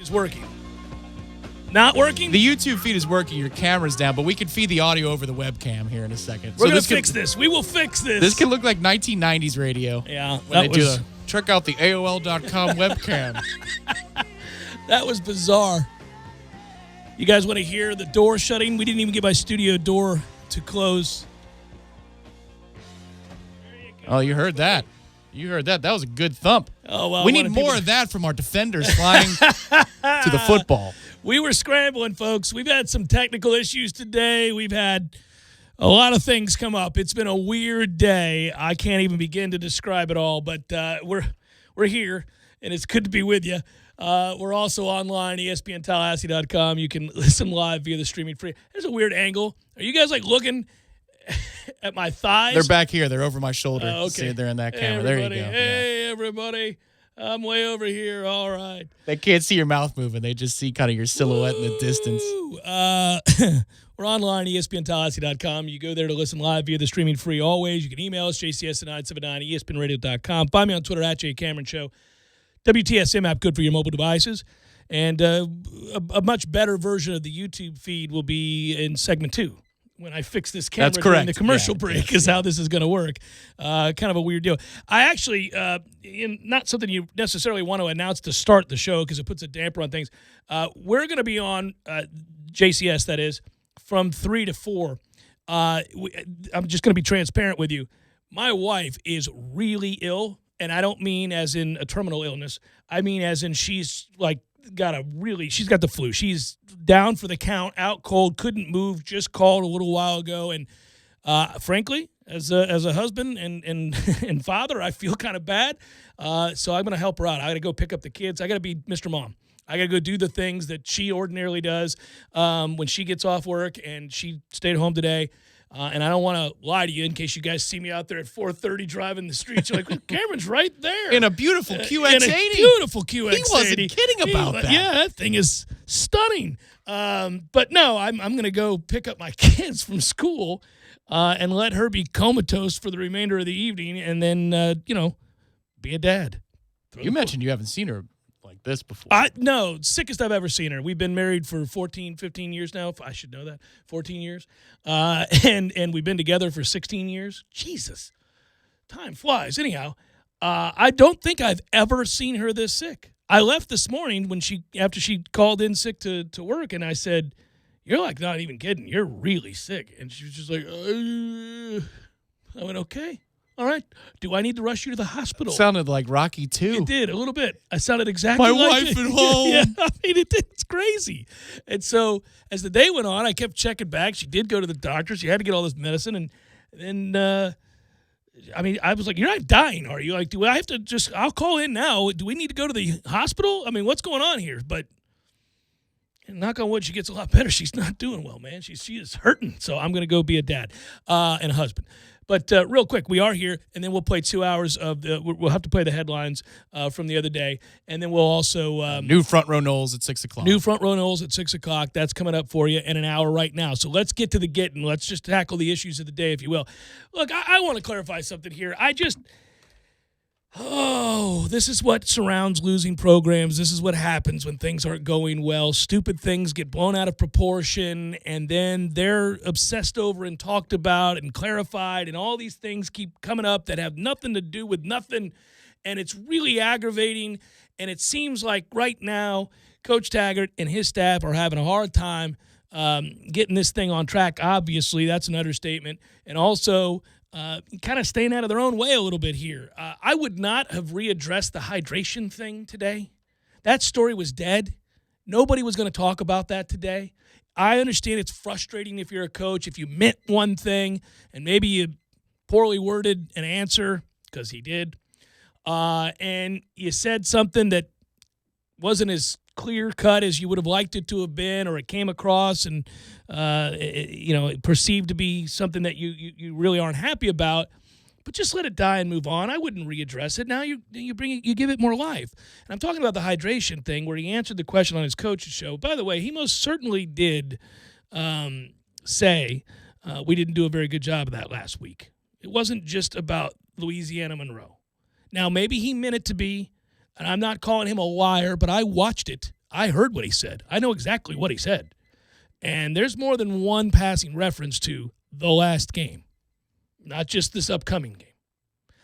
is working. Not working? The YouTube feed is working. Your camera's down, but we can feed the audio over the webcam here in a second. We're going to fix this. We will fix this. This can look like 1990s radio. Yeah. Check out the AOL.com webcam. That was bizarre. You guys want to hear the door shutting? We didn't even get my studio door to close. Oh, you heard that. You heard that. That was a good thump. Oh, well, we need more of that from our defenders flying to the football. We were scrambling, folks. We've had some technical issues today. We've had a lot of things come up. It's been a weird day. I can't even begin to describe it all, but we're here, and it's good to be with you. We're also online, ESPNTallahassee.com. You can listen live via the streaming free. There's a weird angle. Are you guys, looking at my thighs? They're back here. They're over my shoulder. Okay. See, they're in that Hey, camera. There you go. Hey, everybody. I'm way over here. All right. They can't see your mouth moving. They just see kind of your silhouette in the distance. We're online, ESPNTallahassee.com. You go there to listen live via the streaming free always. You can email us, jcs@979, ESPNradio.com. Find me on Twitter, @JCameronShow. WTSM app, good for your mobile devices. And a much better version of the YouTube feed will be in segment 2. When I fix this camera during the commercial break is how this is going to work. Kind of a weird deal. I actually, not something you necessarily want to announce to start the show because it puts a damper on things. We're going to be on JCS, that is, from 3 to 4. I'm just going to be transparent with you. My wife is really ill, and I don't mean as in a terminal illness. I mean as in she's she's got the flu. She's down for the count, out cold, couldn't move, just called a little while ago. And frankly, as a husband and father, I feel kind of bad. So I'm going to help her out. I got to go pick up the kids. I got to be Mr. Mom. I got to go do the things that she ordinarily does when she gets off work, and she stayed home today. And I don't want to lie to you in case you guys see me out there at 4:30 driving the streets. You're like, well, Cameron's right there. In a beautiful QX80. In a beautiful QX80. He wasn't kidding about that. Yeah, that thing is stunning. But no, I'm going to go pick up my kids from school and let her be comatose for the remainder of the evening and then, be a dad. You mentioned you haven't seen her like this before. No, sickest I've ever seen her. We've been married for 14, 15 years now. I should know that. 14 years. And we've been together for 16 years. Jesus. Time flies. Anyhow, I don't think I've ever seen her this sick. I left this morning after she called in sick to work, and I said, "You're like not even kidding. You're really sick." And she was just like, I went, "Okay. All right. Do I need to rush you to the hospital?" Sounded like Rocky too. It did, a little bit. I sounded exactly My like wife it. at home. Yeah, I mean, it's crazy. And so as the day went on, I kept checking back. She did go to the doctor. She had to get all this medicine. And then, I was like, "You're not dying, are you? Like, do I have to I'll call in now. Do we need to go to the hospital? I mean, what's going on here?" But knock on wood, she gets a lot better. She's not doing well, man. She is hurting. So I'm going to go be a dad and a husband. But real quick, we are here, and then we'll play 2 hours of we'll have to play the headlines from the other day, and then we'll also new front row Knowles at 6 o'clock. New front row Knowles at 6 o'clock. That's coming up for you in an hour right now. So let's get to the getting. Let's just tackle the issues of the day, if you will. Look, I want to clarify something here. This is what surrounds losing programs. This is what happens when things aren't going well. Stupid things get blown out of proportion, and then they're obsessed over and talked about and clarified, and all these things keep coming up that have nothing to do with nothing, and it's really aggravating, and it seems like right now Coach Taggart and his staff are having a hard time getting this thing on track. Obviously, that's an understatement, and also kind of staying out of their own way a little bit here. I would not have readdressed the hydration thing today. That story was dead. Nobody was going to talk about that today. I understand it's frustrating if you're a coach, if you meant one thing and maybe you poorly worded an answer, because he did, and you said something that wasn't as clear-cut as you would have liked it to have been, or it came across and perceived to be something that you really aren't happy about. But just let it die and move on. I wouldn't readdress it. Now you give it more life. And I'm talking about the hydration thing, where he answered the question on his coach's show. By the way, he most certainly did say we didn't do a very good job of that last week. It wasn't just about Louisiana Monroe. Now, maybe he meant it to be, and I'm not calling him a liar, but I watched it. I heard what he said. I know exactly what he said. And there's more than one passing reference to the last game, not just this upcoming game.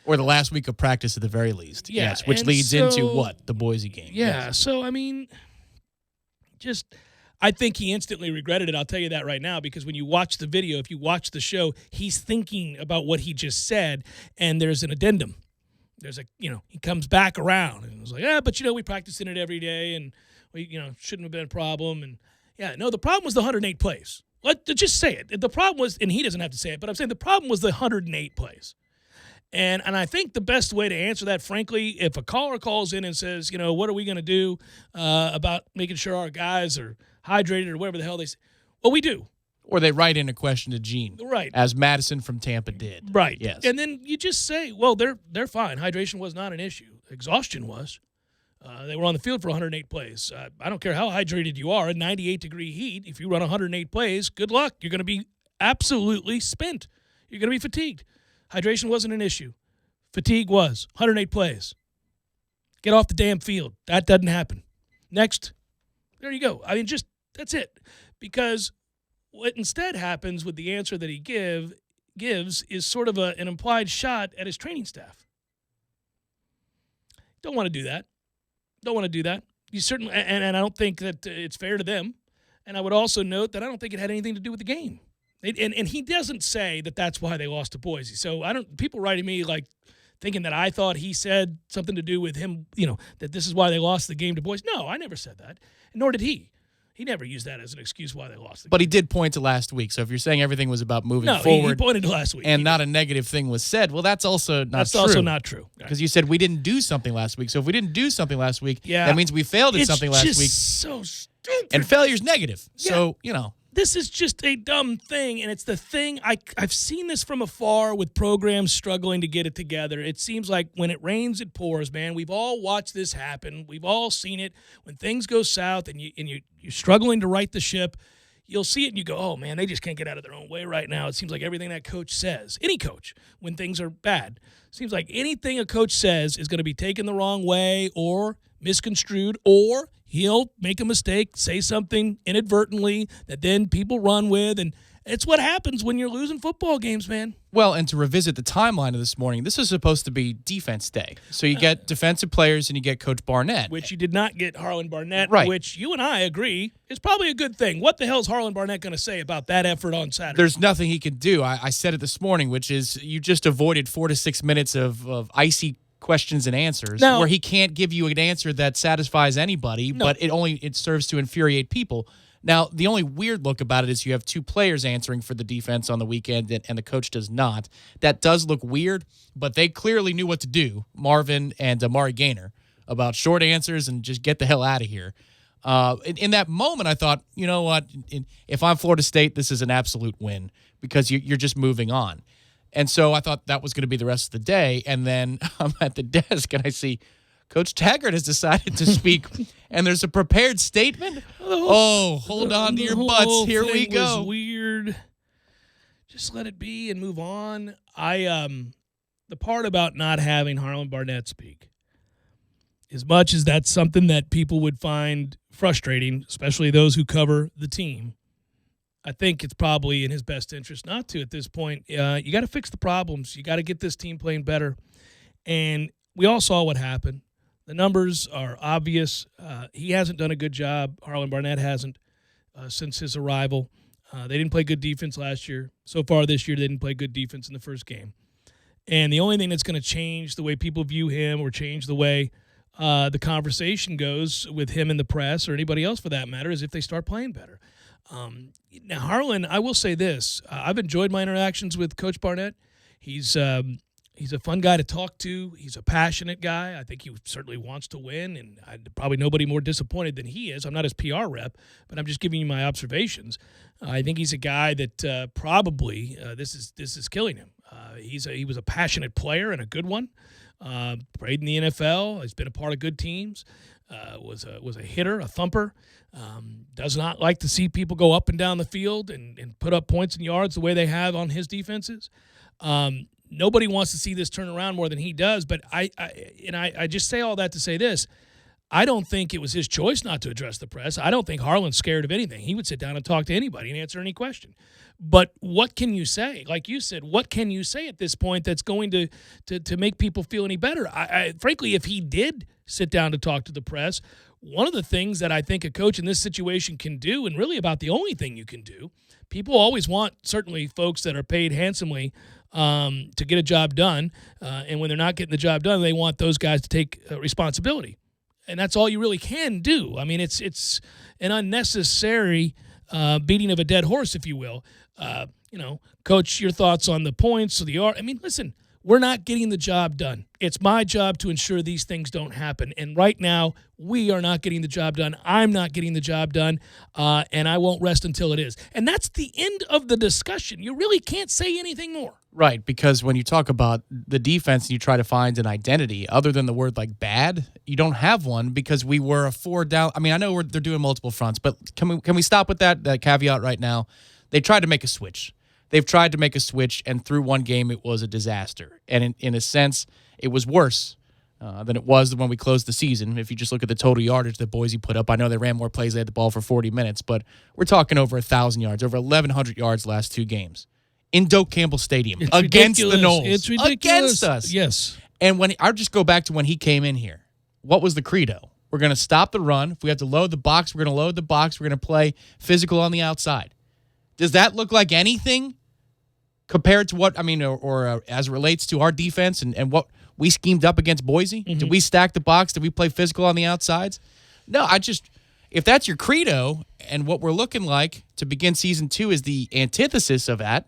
Or the last week of practice at the very least. Yeah, yes, which and into what? The Boise game. Yeah, Yes. so, I mean, I think he instantly regretted it. I'll tell you that right now, because when you watch the video, if you watch the show, he's thinking about what he just said, and there's an addendum. There's he comes back around and was like, but we practice in it every day, and we, shouldn't have been a problem. And the problem was the 108 plays. Just say it. The problem was, and he doesn't have to say it, but I'm saying the problem was the 108 plays. And I think the best way to answer that, frankly, if a caller calls in and says, what are we going to do about making sure our guys are hydrated or whatever the hell they say, well, we do. Or they write in a question to Gene. Right. As Madison from Tampa did. Right. Yes. And then you just say, well, they're fine. Hydration was not an issue. Exhaustion was. They were on the field for 108 plays. I don't care how hydrated you are in 98-degree heat. If you run 108 plays, good luck. You're going to be absolutely spent. You're going to be fatigued. Hydration wasn't an issue. Fatigue was. 108 plays. Get off the damn field. That doesn't happen. Next. There you go. I mean, that's it. Because what instead happens with the answer that he gives is sort of an implied shot at his training staff. Don't want to do that. Don't want to do that. You certainly, and I don't think that it's fair to them. And I would also note that I don't think it had anything to do with the game. And he doesn't say that that's why they lost to Boise. So people writing me like thinking that I thought he said something to do with him, that this is why they lost the game to Boise. No, I never said that. Nor did he. He never used that as an excuse why they lost the game. But he did point to last week. So if you're saying everything was about moving forward. He pointed to last week. And not a negative thing was said, well, that's also not true. That's also not true. Because you said we didn't do something last week. So if we didn't do something last week, that means we failed at something last week. It's so stupid. And failure's negative. Yeah. So, This is just a dumb thing, and it's the thing I've seen this from afar with programs struggling to get it together. It seems like when it rains, it pours, man. We've all watched this happen. We've all seen it. When things go south and you're struggling to right the ship, you'll see it and you go, oh, man, they just can't get out of their own way right now. It seems like everything that coach says, any coach, when things are bad, seems like anything a coach says is going to be taken the wrong way or misconstrued, or he'll make a mistake, say something inadvertently that then people run with, and it's what happens when you're losing football games, man. Well, and to revisit the timeline of this morning, this is supposed to be defense day. So you get defensive players and you get Coach Barnett. Which you did not get Harlan Barnett, right. Which you and I agree is probably a good thing. What the hell is Harlan Barnett going to say about that effort on Saturday? There's nothing he can do. I said it this morning, which is you just avoided 4 to 6 minutes of icy questions and answers where he can't give you an answer that satisfies anybody, but it serves to infuriate people. Now, the only weird look about it is you have 2 players answering for the defense on the weekend, and the coach does not. That does look weird, but they clearly knew what to do, Marvin and Amari Gaynor, about short answers and just get the hell out of here. In that moment, I thought, you know what, if I'm Florida State, this is an absolute win because you're just moving on. And so I thought that was going to be the rest of the day. And then I'm at the desk and I see Coach Taggart has decided to speak, and there's a prepared statement. Oh, hold on to your butts. Here we go. Was weird. Just let it be and move on. The part about not having Harlan Barnett speak, as much as that's something that people would find frustrating, especially those who cover the team, I think it's probably in his best interest not to at this point. You got to fix the problems. You got to get this team playing better. And we all saw what happened. The numbers are obvious. He hasn't done a good job. Harlan Barnett hasn't since his arrival. They didn't play good defense last year. So far this year, they didn't play good defense in the first game. And the only thing that's going to change the way people view him or change the way the conversation goes with him in the press or anybody else for that matter is if they start playing better. Now, Harlan, I will say this. I've enjoyed my interactions with Coach Barnett. He's a fun guy to talk to. He's a passionate guy. I think he certainly wants to win, and probably nobody more disappointed than he is. I'm not his PR rep, but I'm just giving you my observations. I think he's a guy that probably this is killing him. He was a passionate player and a good one. Played in the NFL. Has been a part of good teams. Was a hitter, a thumper. Does not like to see people go up and down the field and put up points and yards the way they have on his defenses. Nobody wants to see this turn around more than he does. But I just say all that to say this. I don't think it was his choice not to address the press. I don't think Harlan's scared of anything. He would sit down and talk to anybody and answer any question. But what can you say? Like you said, what can you say at this point that's going to make people feel any better? Frankly, if he did sit down to talk to the press, one of the things that I think a coach in this situation can do, and really about the only thing you can do, people always want, certainly folks that are paid handsomely to get a job done, and when they're not getting the job done, they want those guys to take responsibility. And that's all you really can do. I mean, it's an unnecessary beating of a dead horse, if you will. Coach, your thoughts on the points or the art. I mean, listen, we're not getting the job done. It's my job to ensure these things don't happen. And right now, we are not getting the job done. I'm not getting the job done, and I won't rest until it is. And that's the end of the discussion. You really can't say anything more. Right, because when you talk about the defense and you try to find an identity, other than the word like bad, you don't have one because we were a 4 down. I mean, I know they're doing multiple fronts, but can we stop with that caveat right now? They tried to make a switch. They've tried to make a switch, and through one game, it was a disaster. And in a sense, it was worse than it was when we closed the season. If you just look at the total yardage that Boise put up, I know they ran more plays, they had the ball for 40 minutes, but we're talking over 1,000 yards, over 1,100 yards last 2 games in Doak Campbell Stadium against the Noles. It's ridiculous. Against us. Yes. And I'll just go back to when he came in here. What was the credo? We're going to stop the run. If we have to load the box, we're going to load the box. We're going to play physical on the outside. Does that look like anything compared to what, I mean, or as it relates to our defense and what we schemed up against Boise? Mm-hmm. Did we stack the box? Did we play physical on the outsides? No, if that's your credo and what we're looking like to begin season 2 is the antithesis of that,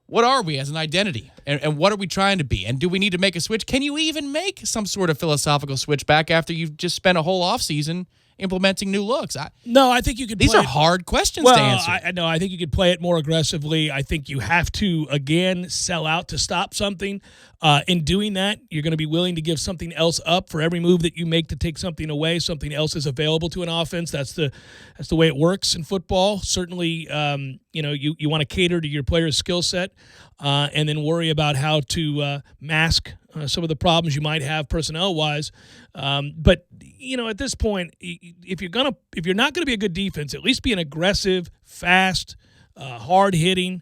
what are we as an identity? And what are we trying to be? And do we need to make a switch? Can you even make some sort of philosophical switch back after you've just spent a whole offseason implementing new looks? No, I think you could. These are hard questions to answer. I think you could play it more aggressively. I think you have to, again, sell out to stop something. In doing that, you're going to be willing to give something else up for every move that you make to take something away. Something else is available to an offense. That's the way it works in football. Certainly, you want to cater to your player's skill set, and then worry about how to mask some of the problems you might have personnel-wise. But at this point, if you're not going to be a good defense, at least be an aggressive, fast, hard-hitting,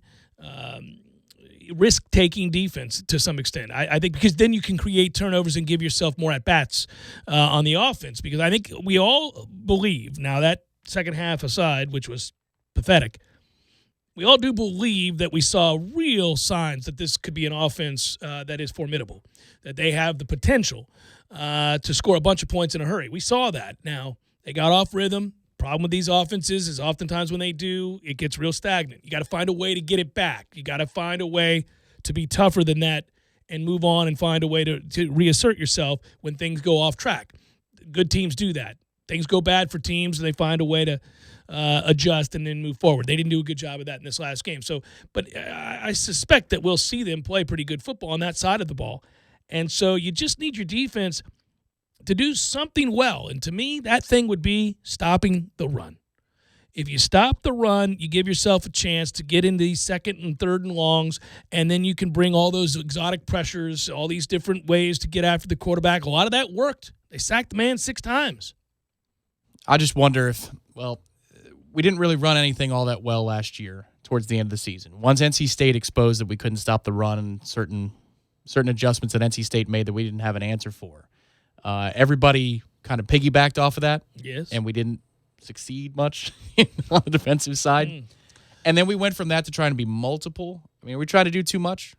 risk-taking defense to some extent. I think because then you can create turnovers and give yourself more at-bats on the offense. Because I think we all believe, now that second half aside, which was pathetic, we all do believe that we saw real signs that this could be an offense that is formidable, that they have the potential to score a bunch of points in a hurry. We saw that. Now, they got off rhythm. Problem with these offenses is oftentimes when they do, it gets real stagnant. You got to find a way to get it back. You got to find a way to be tougher than that and move on and find a way to reassert yourself when things go off track. Good teams do that. Things go bad for teams, and they find a way to adjust and then move forward. They didn't do a good job of that in this last game. But I suspect that we'll see them play pretty good football on that side of the ball. And so you just need your defense to do something well. And to me, that thing would be stopping the run. If you stop the run, you give yourself a chance to get into these second and third and longs, and then you can bring all those exotic pressures, all these different ways to get after the quarterback. A lot of that worked. They sacked the man 6 times. I just wonder if, we didn't really run anything all that well last year towards the end of the season. Once NC State exposed that we couldn't stop the run and certain adjustments that NC State made that we didn't have an answer for. Everybody kind of piggybacked off of that. Yes. And we didn't succeed much on the defensive side. And then we went from that to trying to be multiple. I mean, are we trying to do too much?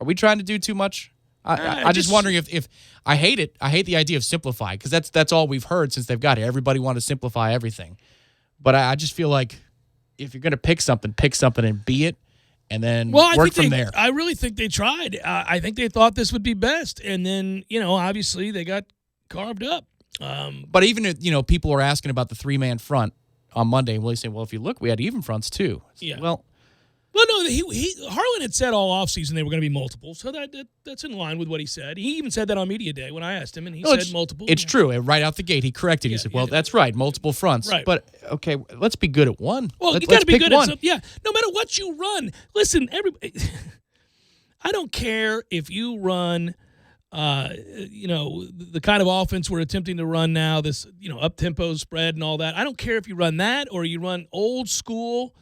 Are we trying to do too much? I'm just wondering if I hate it. I hate the idea of simplify because that's all we've heard since they've got here. Everybody wanted to simplify everything. But I just feel like if you're going to pick something and be it. And then work from there. I really think they tried. I think they thought this would be best. And then, obviously they got carved up. But even, people are asking about the 3-man front on Monday. And Willie saying, well, if you look, we had even fronts too. Yeah. Well, no, Harlan had said all offseason they were going to be multiple. So that's in line with what he said. He even said that on media day when I asked him, and he said multiple. It's true. Right out the gate, he corrected. He said, that's right, multiple fronts. Right. But, okay, let's be good at one. Well, you got to be good at something. Yeah, no matter what you run. Listen, everybody, I don't care if you run the kind of offense we're attempting to run now, this, up-tempo spread and all that. I don't care if you run that or you run old school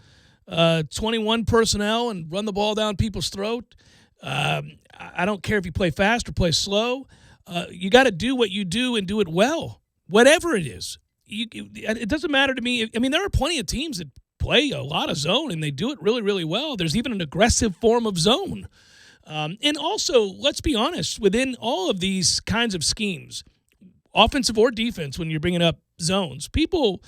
21 personnel and run the ball down people's throat. I don't care if you play fast or play slow. You got to do what you do and do it well, whatever it is. It doesn't matter to me. I mean, there are plenty of teams that play a lot of zone and they do it really, really well. There's even an aggressive form of zone. And also, let's be honest, within all of these kinds of schemes, offensive or defense, when you're bringing up zones, people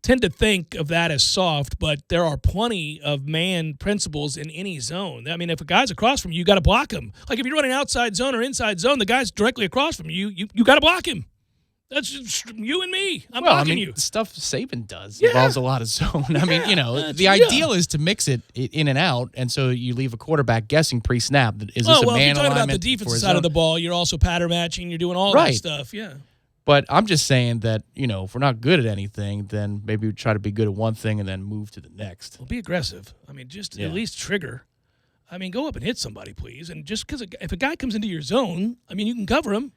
tend to think of that as soft, but there are plenty of man principles in any zone. I mean, if a guy's across from you, you got to block him. Like if you're running outside zone or inside zone, the guy's directly across from you, you got to block him. That's just you and me. I'm blocking you. Stuff Saban does involves a lot of zone. I mean, the ideal is to mix it in and out, and so you leave a quarterback guessing pre-snap. Is this a man alignment? If you're talking about the defensive side of the ball, you're also pattern matching. You're doing all that stuff. Yeah. But I'm just saying that, if we're not good at anything, then maybe we try to be good at one thing and then move to the next. Well, be aggressive. I mean, just at least trigger. I mean, go up and hit somebody, please. And just because if a guy comes into your zone, I mean, you can cover him.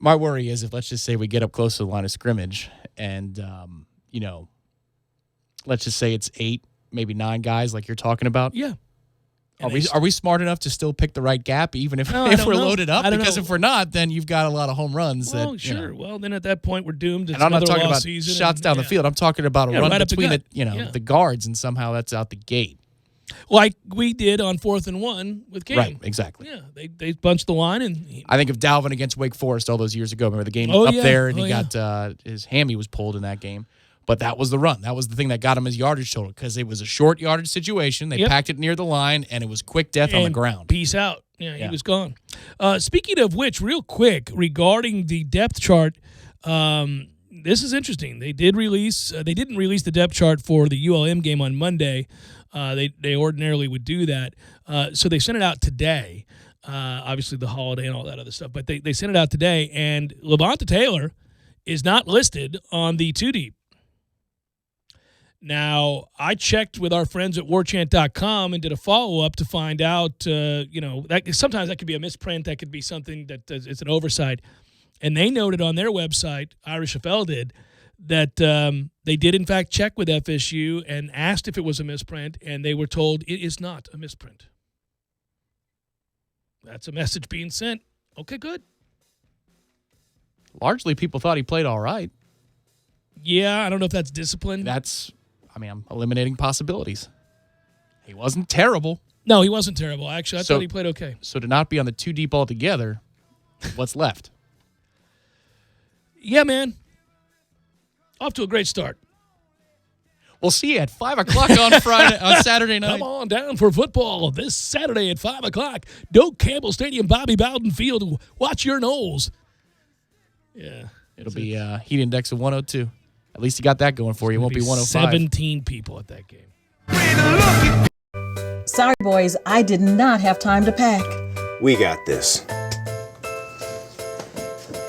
My worry is if, let's just say, we get up close to the line of scrimmage and, let's just say it's 8, maybe 9 guys like you're talking about. Yeah. Are we smart enough to still pick the right gap, even if we're loaded up? Because if we're not, then you've got a lot of home runs. Well, sure. Well, then at that point, we're doomed. It's and I'm not talking about season shots down the field. I'm talking about a run between the guards, and somehow that's out the gate. Like we did on 4th and 1 with Cam. Right, exactly. Yeah, they bunched the line. And I think of Dalvin against Wake Forest all those years ago. Remember the game there, and he got his hammy was pulled in that game. But that was the run. That was the thing that got him his yardage total because it was a short yardage situation. They packed it near the line, and it was quick death on the ground. Peace out. Yeah, he was gone. Speaking of which, real quick, regarding the depth chart, this is interesting. They didn't release the depth chart for the ULM game on Monday. They ordinarily would do that. So they sent it out today. Obviously, the holiday and all that other stuff. But they sent it out today, and Levonta Taylor is not listed on the 2-deep. Now, I checked with our friends at warchant.com and did a follow-up to find out, that sometimes that could be a misprint. That could be something that it's an oversight. And they noted on their website, Irish FL did, that they did, in fact, check with FSU and asked if it was a misprint, and they were told it is not a misprint. That's a message being sent. Okay, good. Largely, people thought he played all right. Yeah, I don't know if that's discipline. I'm eliminating possibilities. He wasn't terrible. No, he wasn't terrible. Actually, I thought he played okay. So to not be on the 2-deep altogether, what's left? Yeah, man. Off to a great start. We'll see you at 5 o'clock on Saturday night. Come on down for football this Saturday at 5 o'clock. Doak Campbell Stadium, Bobby Bowden Field. Watch your Knowles. Yeah. It'll be heat index of 102. At least you got that going for you. It won't be 105. 17 people at that game. Sorry, boys, I did not have time to pack. We got this.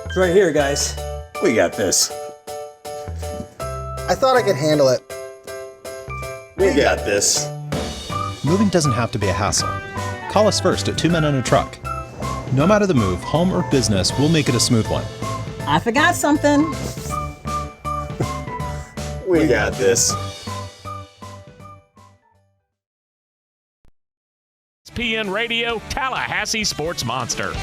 It's right here, guys. We got this. I thought I could handle it. We got this. Moving doesn't have to be a hassle. Call us first at 2 Men and a Truck. No matter the move, home or business, we'll make it a smooth one. I forgot something. We got this. ESPN Radio, Tallahassee Sports Monster.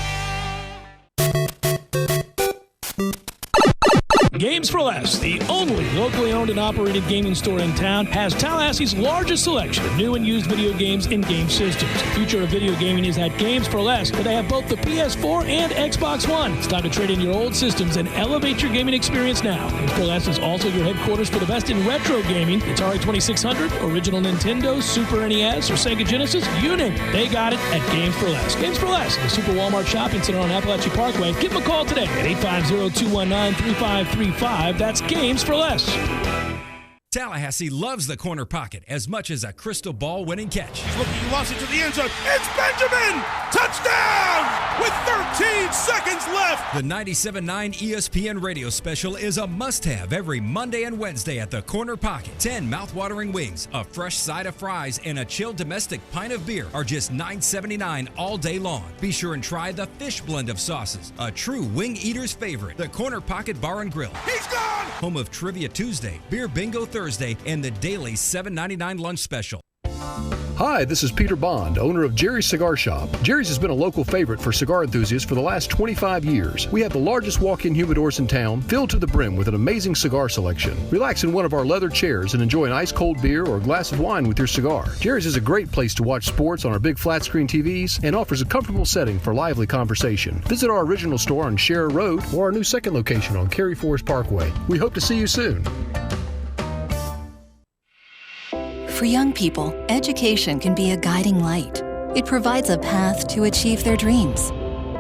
Games for Less, the only locally owned and operated gaming store in town, has Tallahassee's largest selection of new and used video games and game systems. The future of video gaming is at Games for Less, where they have both the PS4 and Xbox One. It's time to trade in your old systems and elevate your gaming experience now. Games for Less is also your headquarters for the best in retro gaming. Atari 2600, original Nintendo, Super NES, or Sega Genesis, you name it. They got it at Games for Less. Games for Less, the Super Walmart Shopping Center on Appalachian Parkway. Give them a call today at 850-219-3535. That's Games for Less. Tallahassee loves the corner pocket as much as a crystal ball winning catch. He's looking, he wants it to the end zone. It's Benjamin! Touchdown! with 13 seconds left. The 97.9 ESPN radio special is a must-have every Monday and Wednesday at the Corner Pocket. 10 mouth-watering wings, a fresh side of fries, and a chilled domestic pint of beer are just $9.79 all day long. Be sure and try the fish blend of sauces, a true wing eater's favorite. The Corner Pocket Bar and Grill. He's gone! Home of Trivia Tuesday, Beer Bingo Thursday, and the daily $7.99 lunch special. Hi, this is Peter Bond, owner of Jerry's Cigar Shop. Jerry's has been a local favorite for cigar enthusiasts for the last 25 years. We have the largest walk-in humidors in town, filled to the brim with an amazing cigar selection. Relax in one of our leather chairs and enjoy an ice-cold beer or a glass of wine with your cigar. Jerry's is a great place to watch sports on our big flat-screen TVs and offers a comfortable setting for lively conversation. Visit our original store on Sharer Road or our new second location on Cary Forest Parkway. We hope to see you soon. For young people, education can be a guiding light. It provides a path to achieve their dreams.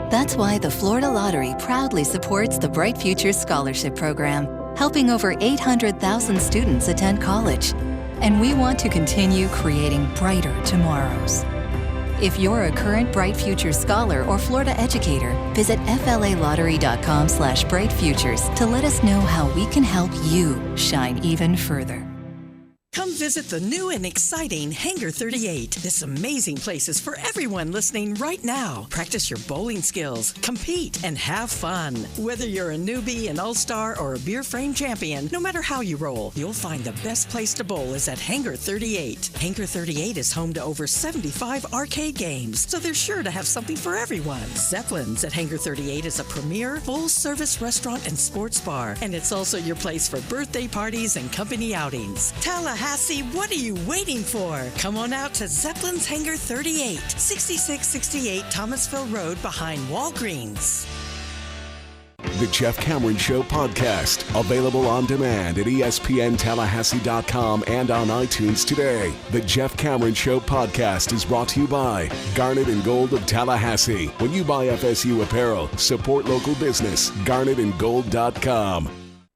That's why the Florida Lottery proudly supports the Bright Futures Scholarship Program, helping over 800,000 students attend college. And we want to continue creating brighter tomorrows. If you're a current Bright Futures scholar or Florida educator, visit flalottery.com/brightfutures to let us know how we can help you shine even further. Come visit the new and exciting Hangar 38. This amazing place is for everyone listening right now. Practice your bowling skills, compete, and have fun. Whether you're a newbie, an all-star, or a beer frame champion, no matter how you roll, you'll find the best place to bowl is at Hangar 38. Hangar 38 is home to over 75 arcade games, so they're sure to have something for everyone. Zeppelin's at Hangar 38 is a premier, full-service restaurant and sports bar, and it's also your place for birthday parties and company outings. Tallahassee, what are you waiting for? Come on out to Zeppelin's Hangar 38, 6668 Thomasville Road behind Walgreens. The Jeff Cameron Show podcast, available on demand at ESPNTallahassee.com and on iTunes today. The Jeff Cameron Show podcast is brought to you by Garnet and Gold of Tallahassee. When you buy FSU apparel, support local business. GarnetandGold.com.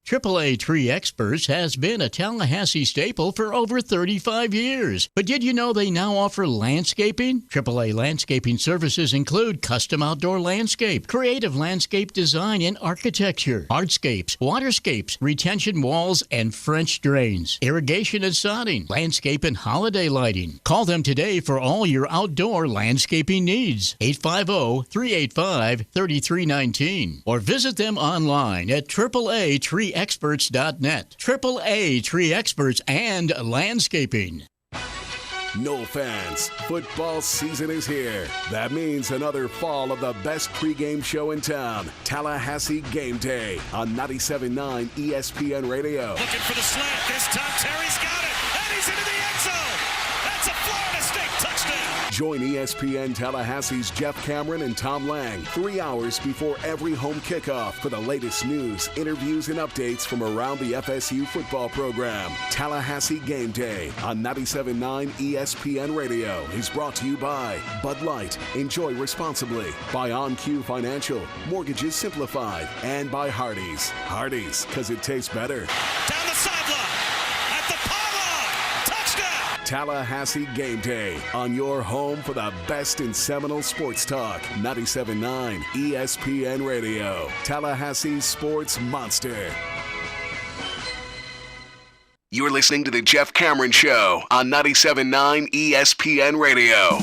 AAA Tree Experts has been a Tallahassee staple for over 35 years. But did you know they now offer landscaping? AAA landscaping services include custom outdoor landscape, creative landscape design and architecture, hardscapes, waterscapes, retention walls, and French drains, irrigation and sodding, landscape and holiday lighting. Call them today for all your outdoor landscaping needs. 850-385-3319. Or visit them online at AAATreeExperts.net. AAA Tree Experts and Landscaping. No fans, football season is here. That means another fall of the best pregame show in town, Tallahassee Game Day on 97.9 ESPN Radio. Looking for the slant. This time Terry's got it, and he's into the end zone. That's a Florida State touchdown. Join ESPN Tallahassee's Jeff Cameron and Tom Lang 3 hours before every home kickoff for the latest news, interviews, and updates from around the FSU football program. Tallahassee Game Day on 97.9 ESPN Radio is brought to you by Bud Light. Enjoy responsibly. By OnQ Financial, Mortgages Simplified, and by Hardee's. Hardee's, because it tastes better. Down the sideline, at the pylon, touchdown! Tallahassee Game Day on your home for the best in Seminole sports talk. 97.9 ESPN Radio. Tallahassee Sports Monster. You're listening to the Jeff Cameron Show on 97.9 ESPN Radio.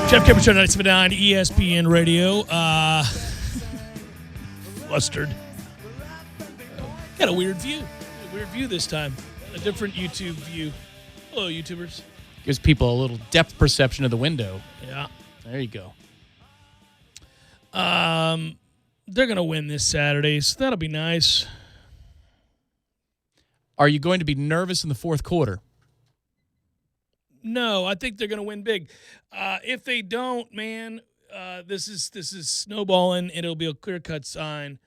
Jeff Cameron Show, 97.9 ESPN Radio. Flustered. Got a weird view. This time. A different YouTube view. Hello, YouTubers. Gives people a little depth perception of the window. Yeah. There you go. They're going to win this Saturday, so that'll be nice. Are you going to be nervous in the fourth quarter? No, I think they're going to win big. If they don't, man, this is snowballing, and it'll be a clear-cut sign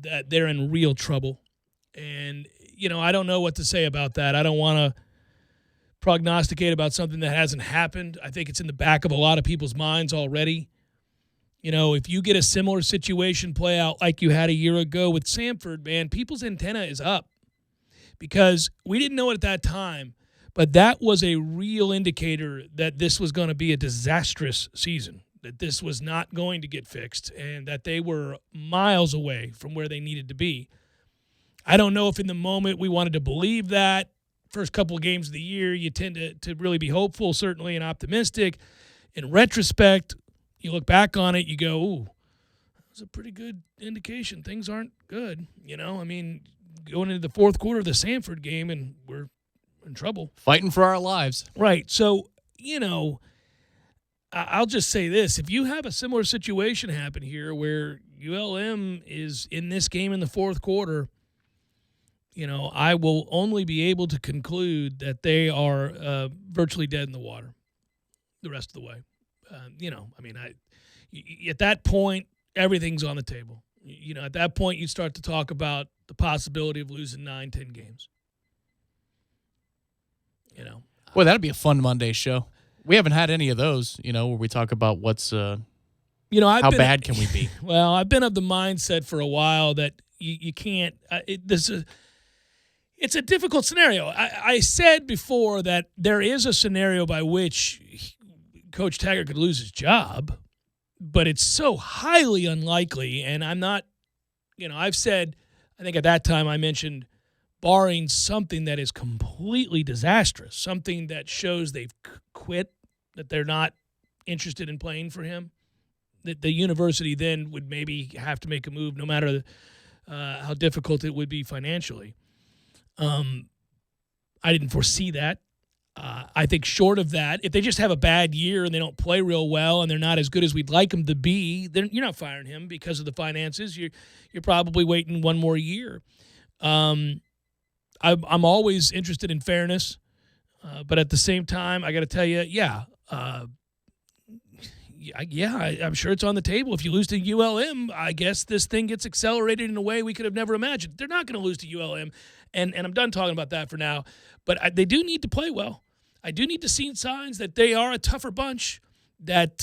that they're in real trouble. And, I don't know what to say about that. I don't want to prognosticate about something that hasn't happened. I think it's in the back of a lot of people's minds already. You know, if you get a similar situation play out like you had a year ago with Samford, man, people's antenna is up. Because we didn't know it at that time, but that was a real indicator that this was going to be a disastrous season, that this was not going to get fixed, and that they were miles away from where they needed to be. I don't know if in the moment we wanted to believe that. First couple of games of the year, you tend to really be hopeful, certainly, and optimistic. In retrospect, you look back on it, you go, ooh, that's a pretty good indication. Things aren't good, you know? I mean, going into the fourth quarter of the Samford game, and we're in trouble. Fighting for our lives. Right. So, you know, I'll just say this. If you have a similar situation happen here where ULM is in this game in the fourth quarter, you know, I will only be able to conclude that they are virtually dead in the water the rest of the way. You know, I mean, at that point, everything's on the table. You know, at that point, you start to talk about the possibility of losing 9-10 games. You know. Well, that'd be a fun Monday show. We haven't had any of those, you know, where we talk about what's, you know, how bad can we be? Well, I've been of the mindset for a while that you can't. It's a difficult scenario. I said before that there is a scenario by which Coach Taggart could lose his job, but it's so highly unlikely. And I'm not, you know, I've said, I think at that time I mentioned, barring something that is completely disastrous, something that shows they've quit, that they're not interested in playing for him, that the university then would maybe have to make a move no matter how difficult it would be financially. I didn't foresee that. I think short of that, if they just have a bad year and they don't play real well and they're not as good as we'd like them to be, then you're not firing him because of the finances. You're probably waiting one more year. I'm always interested in fairness, but at the same time, I got to tell you, I'm sure it's on the table. If you lose to ULM, I guess this thing gets accelerated in a way we could have never imagined. They're not going to lose to ULM, and I'm done talking about that for now. But they do need to play well. I do need to see signs that they are a tougher bunch, that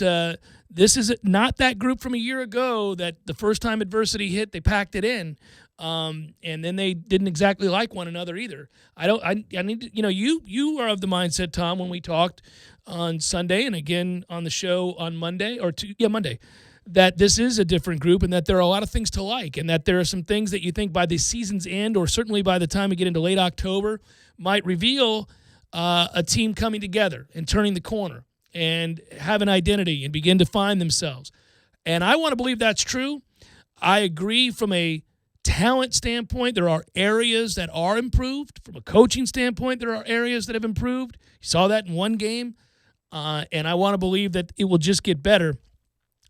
this is not that group from a year ago that the first time adversity hit, they packed it in. And then they didn't exactly like one another either. I need to, you know, you are of the mindset, Tom, when we talked on Sunday and again on the show on Monday Monday, that this is a different group and that there are a lot of things to like and that there are some things that you think by the season's end or certainly by the time we get into late October might reveal a team coming together and turning the corner and have an identity and begin to find themselves. And I want to believe that's true. I agree from a talent standpoint, there are areas that are improved. From a coaching standpoint, there are areas that have improved. You saw that in one game, and I want to believe that it will just get better.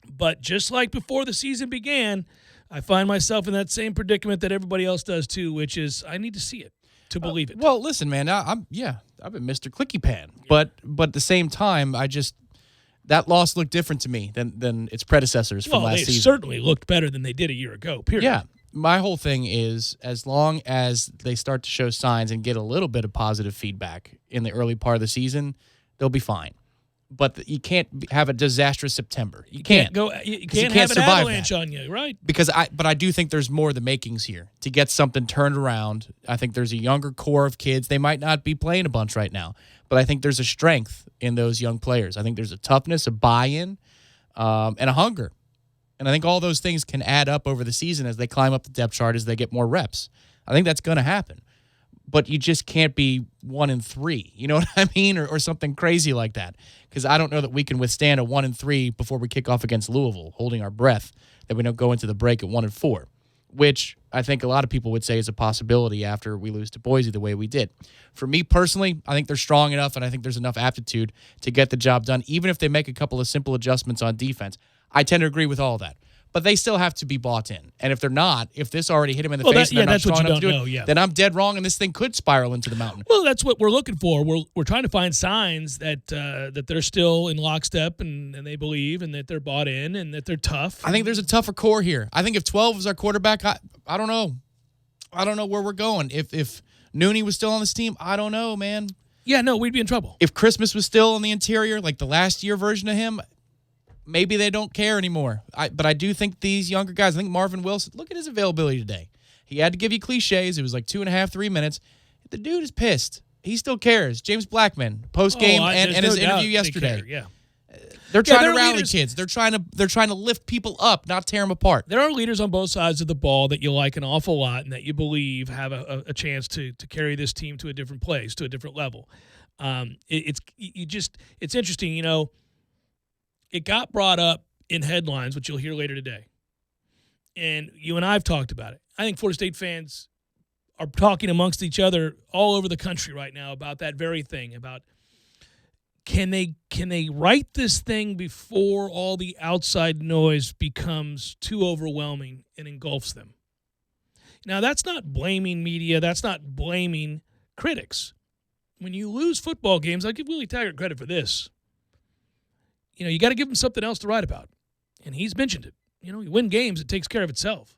But just like before the season began, I find myself in that same predicament that everybody else does too, which is I need to see it to believe it. Well, listen, man, I've been Mr. Clicky Pan, but at the same time, that loss looked different to me than its predecessors from last season. They certainly looked better than they did a year ago. Period. Yeah. My whole thing is as long as they start to show signs and get a little bit of positive feedback in the early part of the season, they'll be fine. But you can't have a disastrous September. You can't have an avalanche on you, right? But I do think there's more of the makings here to get something turned around. I think there's a younger core of kids. They might not be playing a bunch right now, but I think there's a strength in those young players. I think there's a toughness, a buy-in, and a hunger. And I think all those things can add up over the season as they climb up the depth chart, as they get more reps. I think that's going to happen. But you just can't be 1-3, you know what I mean? Or something crazy like that. Because I don't know that we can withstand a 1-3 before we kick off against Louisville, holding our breath, that we don't go into the break at 1-4, which I think a lot of people would say is a possibility after we lose to Boise the way we did. For me personally, I think they're strong enough, and I think there's enough aptitude to get the job done, even if they make a couple of simple adjustments on defense. I tend to agree with all that. But they still have to be bought in. And if they're not, if this already hit them in the face and they're not strong enough to do it, then I'm dead wrong and this thing could spiral into the mountain. Well, that's what we're looking for. We're trying to find signs that they're still in lockstep and they believe and that they're bought in and that they're tough. I think there's a tougher core here. I think if 12 is our quarterback, I don't know. I don't know where we're going. If Nooney was still on this team, I don't know, man. Yeah, no, we'd be in trouble. If Christmas was still on the interior, like the last year version of him, maybe they don't care anymore. But I do think these younger guys, I think Marvin Wilson, look at his availability today. He had to give you cliches. It was like 2.5, 3 minutes. The dude is pissed. He still cares. James Blackman, post-game and his interview yesterday. Yeah. They're trying to rally kids. They're trying to lift people up, not tear them apart. There are leaders on both sides of the ball that you like an awful lot and that you believe have a chance to carry this team to a different place, to a different level. It's interesting, you know. It got brought up in headlines, which you'll hear later today. And you and I have talked about it. I think Florida State fans are talking amongst each other all over the country right now about that very thing, about can they write this thing before all the outside noise becomes too overwhelming and engulfs them. Now, that's not blaming media. That's not blaming critics. When you lose football games, I give Willie Taggart credit for this. You know, you got to give him something else to write about. And he's mentioned it. You know, you win games, it takes care of itself.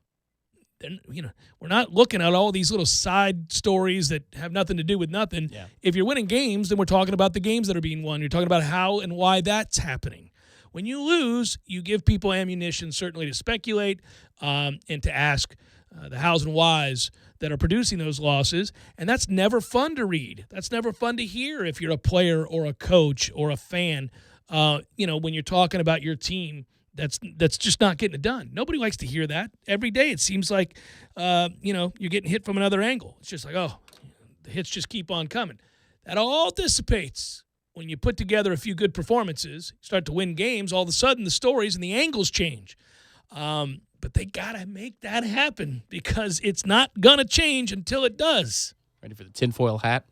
Then, you know, we're not looking at all these little side stories that have nothing to do with nothing. Yeah. If you're winning games, then we're talking about the games that are being won. You're talking about how and why that's happening. When you lose, you give people ammunition certainly to speculate and to ask the hows and whys that are producing those losses, and that's never fun to read. That's never fun to hear if you're a player or a coach or a fan. You know, when you're talking about your team, that's just not getting it done. Nobody likes to hear that. Every day it seems like, you know, you're getting hit from another angle. It's just like, oh, the hits just keep on coming. That all dissipates when you put together a few good performances, start to win games. All of a sudden the stories and the angles change. But they got to make that happen because it's not going to change until it does. Ready for the tinfoil hat?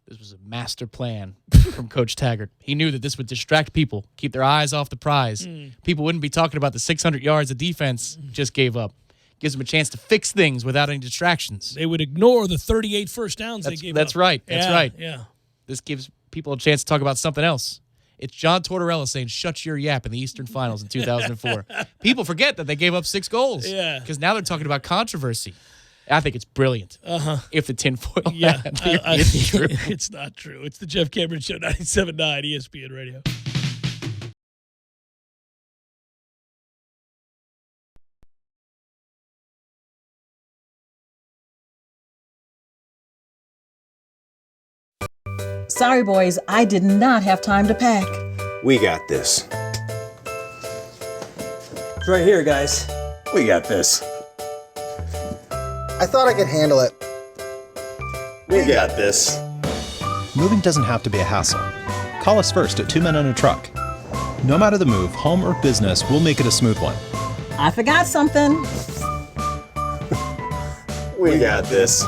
This was a master plan from Coach Taggart. He knew that this would distract people, keep their eyes off the prize. People wouldn't be talking about the 600 yards the defense just gave up. Gives them a chance to fix things without any distractions. They would ignore the 38 first downs they gave up. That's right. That's right. Yeah. This gives people a chance to talk about something else. It's John Tortorella saying, shut your yap in the Eastern Finals in 2004. People forget that they gave up 6 goals. Yeah. Because now they're talking about controversy. I think it's brilliant. If the tinfoil is true. It's not true. It's the Jeff Cameron Show, 97.9 ESPN Radio. Sorry, boys, I did not have time to pack. We got this. It's right here, guys. We got this. I thought I could handle it. We got this. Moving doesn't have to be a hassle. Call us first at 2 Men and a Truck. No matter the move, home or business, we'll make it a smooth one. I forgot something. We got this.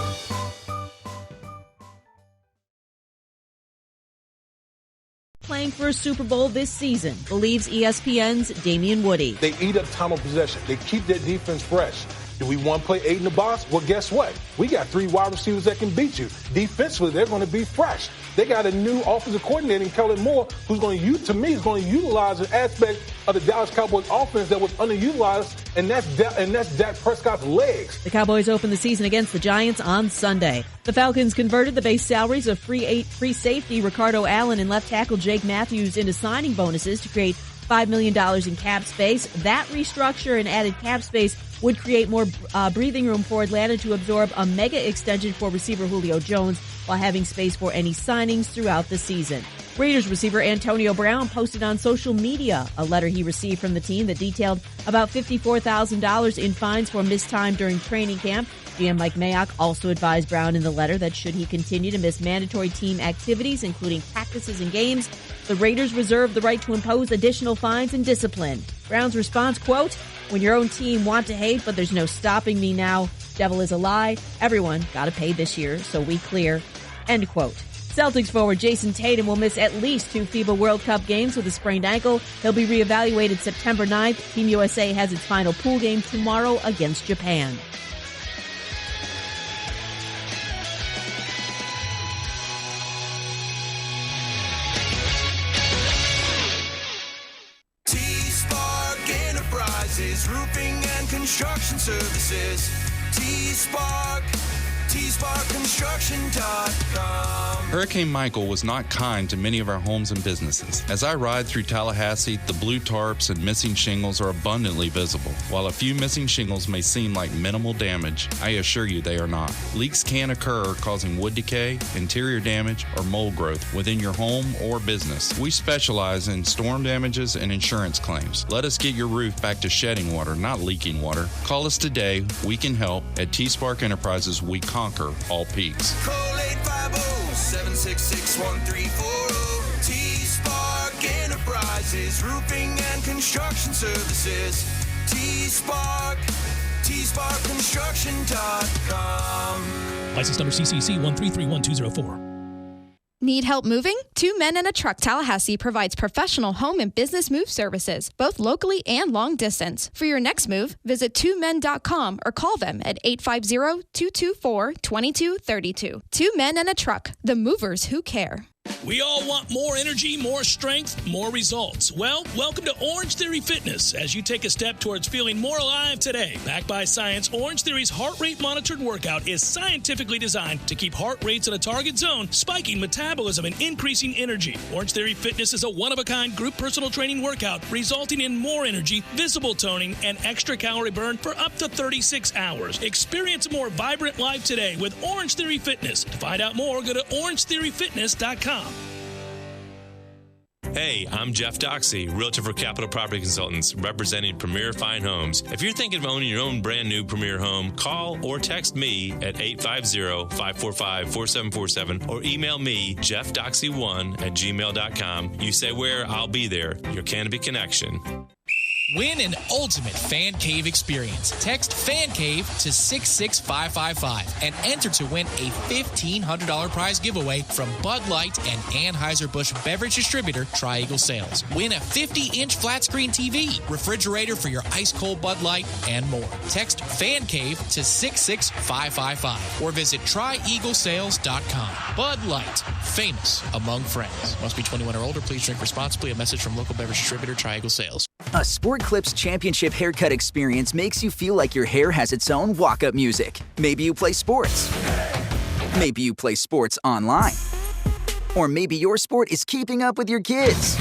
Playing for a Super Bowl this season, believes ESPN's Damian Woody. They eat up time of possession. They keep their defense fresh. Do we want to play 8 in the box? Well, guess what? We got 3 wide receivers that can beat you. Defensively, they're going to be fresh. They got a new offensive coordinator in Kellen Moore who's going to utilize an aspect of the Dallas Cowboys offense that was underutilized, and that's Dak Prescott's legs. The Cowboys open the season against the Giants on Sunday. The Falcons converted the base salaries of free safety Ricardo Allen and left tackle Jake Matthews into signing bonuses to create $5 million in cap space. That restructure and added cap space would create more breathing room for Atlanta to absorb a mega extension for receiver Julio Jones while having space for any signings throughout the season. Raiders receiver Antonio Brown posted on social media a letter he received from the team that detailed about $54,000 in fines for missed time during training camp. GM Mike Mayock also advised Brown in the letter that should he continue to miss mandatory team activities, including practices and games, the Raiders reserve the right to impose additional fines and discipline. Brown's response, quote, "When your own team want to hate, but there's no stopping me now. Devil is a lie. Everyone got to pay this year, so we clear." End quote. Celtics forward Jason Tatum will miss at least 2 FIBA World Cup games with a sprained ankle. He'll be reevaluated September 9th. Team USA has its final pool game tomorrow against Japan. Roofing and construction services. T-Spark, TSparkConstruction.com. Hurricane Michael was not kind to many of our homes and businesses. As I ride through Tallahassee, the blue tarps and missing shingles are abundantly visible. While a few missing shingles may seem like minimal damage, I assure you they are not. Leaks can occur, causing wood decay, interior damage, or mold growth within your home or business. We specialize in storm damages and insurance claims. Let us get your roof back to shedding water, not leaking water. Call us today. We can help. At T-Spark Enterprises, we conquer all peaks. Call 850-766-1340. T-Spark Enterprises, roofing and construction services. T-Spark, TSparkConstruction.com. License number CCC 1331204. Need help moving? Two Men and a Truck Tallahassee provides professional home and business move services, both locally and long distance. For your next move, visit twomen.com or call them at 850-224-2232. Two Men and a Truck, the movers who care. We all want more energy, more strength, more results. Well, welcome to Orange Theory Fitness as you take a step towards feeling more alive today. Backed by science, Orange Theory's heart rate monitored workout is scientifically designed to keep heart rates in a target zone, spiking metabolism and increasing energy. Orange Theory Fitness is a one-of-a-kind group personal training workout resulting in more energy, visible toning, and extra calorie burn for up to 36 hours. Experience a more vibrant life today with Orange Theory Fitness. To find out more, go to orangetheoryfitness.com. Hey, I'm Jeff Doxey, Realtor for Capital Property Consultants, representing Premier Fine Homes. If you're thinking of owning your own brand new Premier home, call or text me at 850-545-4747 or email me, jeffdoxey1@gmail.com. You say where, I'll be there. Your Canopy Connection. Win an ultimate fan cave experience. Text Fan Cave to 66555 and enter to win a $1,500 prize giveaway from Bud Light and Anheuser-Busch beverage distributor Tri-Eagle Sales. Win a 50-inch flat screen TV, refrigerator for your ice-cold Bud Light, and more. Text Fan Cave to 66555 or visit TriEagleSales.com. Bud Light, famous among friends. Must be 21 or older. Please drink responsibly. A message from local beverage distributor Tri-Eagle Sales. A Sport Clips Championship haircut experience makes you feel like your hair has its own walk-up music. Maybe you play sports. Maybe you play sports online. Or maybe your sport is keeping up with your kids.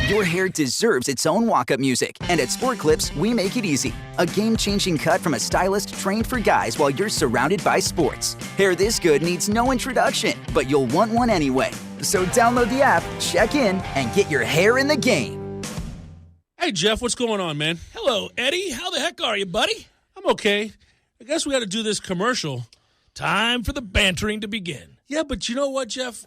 Your hair deserves its own walk-up music, and at Sport Clips, we make it easy. A game-changing cut from a stylist trained for guys while you're surrounded by sports. Hair this good needs no introduction, but you'll want one anyway. So download the app, check in, and get your hair in the game. Hey, Jeff, what's going on, man? Hello, Eddie. How the heck are you, buddy? I'm okay. I guess we got to do this commercial. Time for the bantering to begin. Yeah, but you know what, Jeff?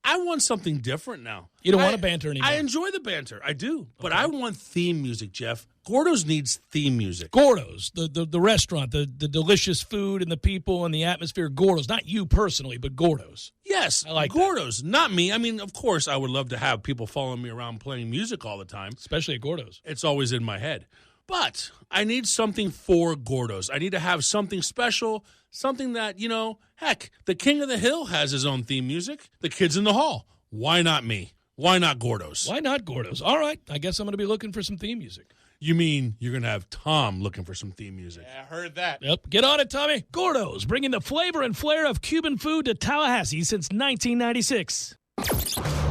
I want something different now. You don't want to banter anymore? I enjoy the banter. I do. But I want theme music, Jeff. Gordo's needs theme music. Gordo's, the restaurant, the delicious food and the people and the atmosphere. Gordo's, not you personally, but Gordo's. Yes, I like Gordo's, not me. I mean, of course, I would love to have people following me around playing music all the time. Especially at Gordo's. It's always in my head. But I need something for Gordo's. I need to have something special, something that, you know, heck, the King of the Hill has his own theme music. The Kids in the Hall. Why not me? Why not Gordo's? Why not Gordo's? All right, I guess I'm going to be looking for some theme music. You mean you're going to have Tom looking for some theme music? Yeah, I heard that. Yep. Get on it, Tommy. Gordo's, bringing the flavor and flair of Cuban food to Tallahassee since 1996.